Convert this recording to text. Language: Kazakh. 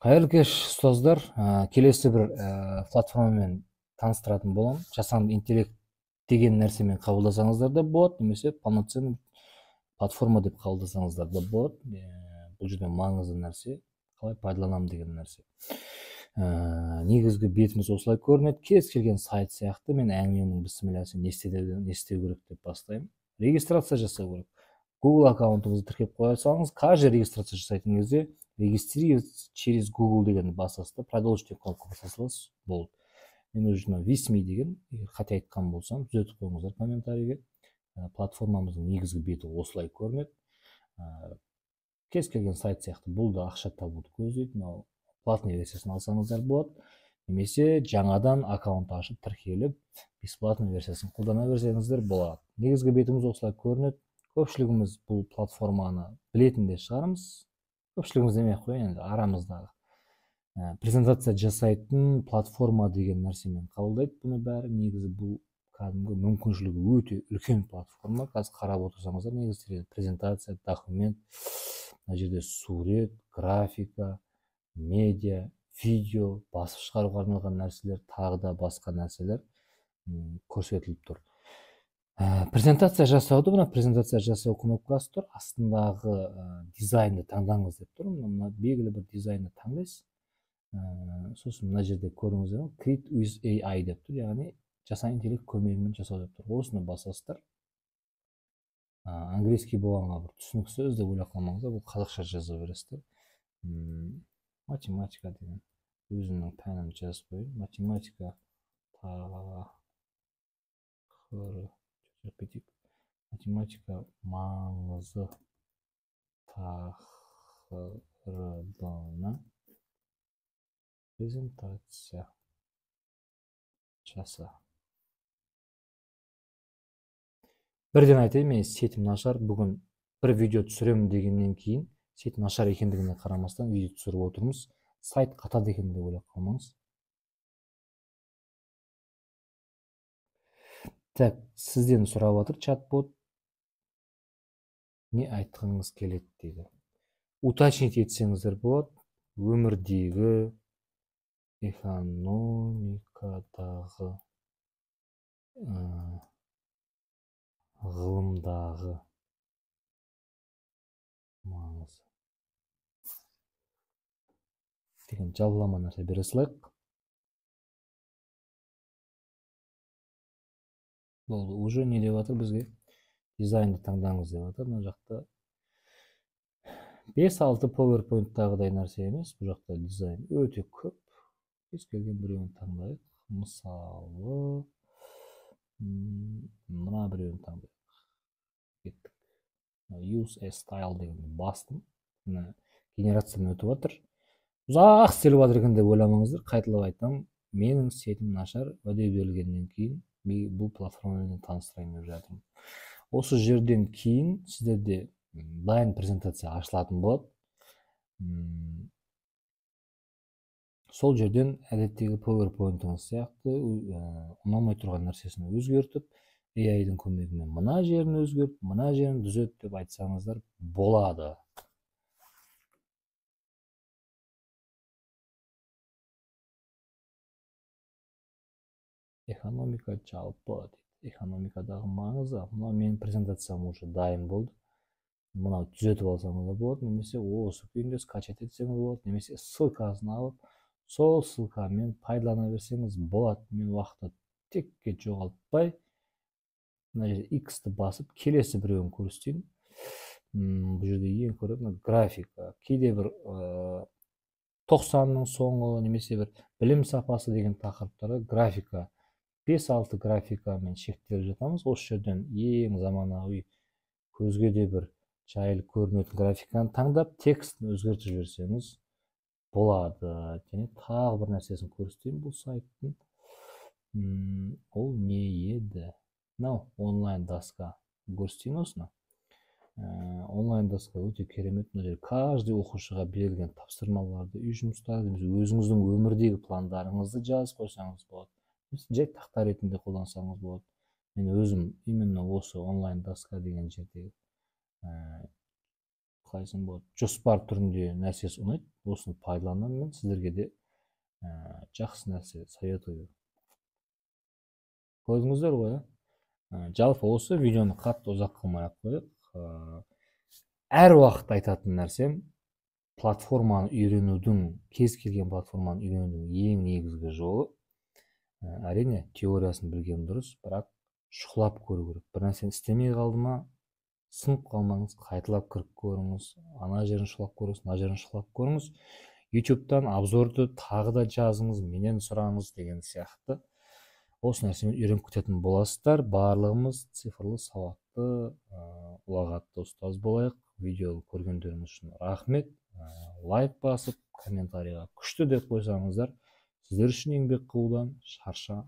Кайырлы кеш, ұстаздар. Келесі бір платформамен таныстыратын болам. Жасанды интеллект деген нәрсемен қабылдасаңыздар да болады, немесе полноценный платформа деп қабылдасаңыздар да болады. Бұл жерде маңызды нәрсе қалай пайдаланамын деген нәрсе. Негізгі бетіміз осылай көрінеді. Кез келген сайт сияқты мен әңгіменің бісмілласын не істеу керек деп бастаймын. Регистрация жасау керек. Google аккаунтыңызды тіркеп қоя салыңыз. Каждый регистрация жасайтын кезде регистрироваться через Google дегенді басасыз да продолжить деп кнопка баса саласыз, болды. Мен уже висми деген, егер қате айтқан болсам, түзетіп қойыңыздар комментарийге. Платформамыздың негізгі беті осылай көрінеді. Кез келген сайт сияқты бұл да ақша табуды көздейді. Мынау платный версиясын алсаңыздар болады. Немесе жаңадан аккаунт ашып тіркеліп, бесплатный версиясын қолдана берсеңіздер болады. Негізгі бетіміз осылай көрінеді. Көпшілігіміз бұл платформаны білетін де шығармыз. Көпшілігіміз демей ақ қояйын, енді арамыздағы презентация жасайтын платформа деген нәрсемен қабылдайды бұны бәрі. Негізі бұл кәдімгі мүмкіншілігі өте үлкен платформа. Қазір қарап отырсаңыздар, негізі презентация, документ, мына жерде сурет, графика, медиа, видео, басып шығаруға арналған нәрселер, тағы да басқа нәрселер көрсетіліп тұр. Презентация жасауды, мына презентация жасау кнопкасы тұр, астындағы дизайнды таңдаңыз деп тұр. Мына белгілі бір дизайнды таңдайсыз. Сосын мына жерде көріңіздер, Create with AI деп тұр, яғни жасанды интеллект көмегімен жасау деп тұр. Осыны басасыздар. Английский болғанға бір түсініксіз деп ойлап қалмаңыздар, бұл қазақша жаза бересіздер. Математика деген өзінің пәнін жазып қойын. Математика математика маңызы тақырыбына презентация жаса. Бірден айтайын, мен сетім нашар. Бүгін бір видео түсіремін дегеннен кейін сет нашар екендігіне қарамастан видео түсіріп отырмыз. Сайт қатады екен деп ойлап қалмаңыз. Так, сізден сұрап отыр чат-бот. Не айтқыңыз келеді дейді. Уточнить етсеңіздер болады. Өмірдегі, экономикадағы, ғылымдағы маңызы деген жалпылама нәрсе бере салайық. Болды, уже не деп жатыр бізге? Дизайнды таңдаңыз деп жатыр. Мына жақта 5-6 PowerPoint-тағыдай нәрсе емес. Бұл жақта дизайн өте көп. Кез келген біреуін таңдайық. Мысалы, мына біреуін таңдайық. Кеттік. Use a style дегенді бастым. Генерациядан өтіп жатыр. Ұзақ істеліп жатыр екен деп ойламаңыздар. Қайталап айтамын, менің сетім нашар, уәде берілгеннен кейін бұл платформамен таныстырайын деп жатырмын. Осы жерден кейін сіздерде дайын презентация ашылатын болады. Сол жерден әдеттегі PowerPoint-ыңыз сияқты ұнамай тұрған нәрсесін өзгертіп, AI-дың көмегімен мына жерін өзгерт, мына жерін түзет деп айтсаңыздар болады. Экономика жалпы дейді. Экономикадағы маңызы. Мына менің презентациям уже дайын болды. Мынау түзетіп алсаңыз болады, немесе осы күйінде скачать етсеңіз болады, немесе ссылкасын алып, сол ссылкамен пайдалана берсеңіз болады. Мен уақытты текке жоғалтпай, мына жерде X-ті басып, келесі біреуін көрсетейін. Бұл жерде ең көретін графика. Кейде бір 90-ның соңғы, немесе бір білім сапасы деген тақырыптары графика. 5-6 графикамен шектеліп жатамыз. Осы жерден ең заманауи, көзге де бір жайлы көрінетін графиканы таңдап, текстін өзгертіп жіберсеңіз болады. Және тағы бір нәрсесін көрсетейін бұл сайттың. Ол не еді? Мынау онлайн доска. Көрсетейін осыны. Онлайн доска өте керемет. Мына жерде каждый оқушыға берілген тапсырмаларды, үй жұмыстарды, өзіңіздің өмірдегі пландарыңызды жазып қойсаңыз болады. Жай тақта ретінде қолдансаңыз болады. Мен өзім именно осы онлайн доска деген жерде қайсын болады, жоспар түрінде нәрсесі ұнайды. Осыны пайдаланамын мен, сіздерге де жақсы нәрсе советую. Көрдіңіздер ғой, жалпы осы видеоны қатты ұзақ қылмай ақ қояйық. Әр уақыт айтатын нәрсем, платформаны үйренудің, кез келген платформаны үйренудің ең негізгі жолы, әрине теориясын білген дұрыс, бірақ шұқылап көру керек. Бір нәрсені істемей қалды ма, сынып қалмаңыз, қайталап кіріп көріңіз, ана жерін шұқылап көріңіз, мына жерін шұқылап көріңіз. ютубтан обзорды тағы да жазыңыз, менен сұраңыз деген сияқты. Осы нәрсемен үйреніп кететін боласыздар. Барлығымыз цифрлы сауатты, ұлағатты ұстаз болайық. Видеоны көргендеріңіз үшін рахмет. Лайк басып, комментарийға күшті деп қойсаңыздар, сіздер үшін еңбек қылудан шарша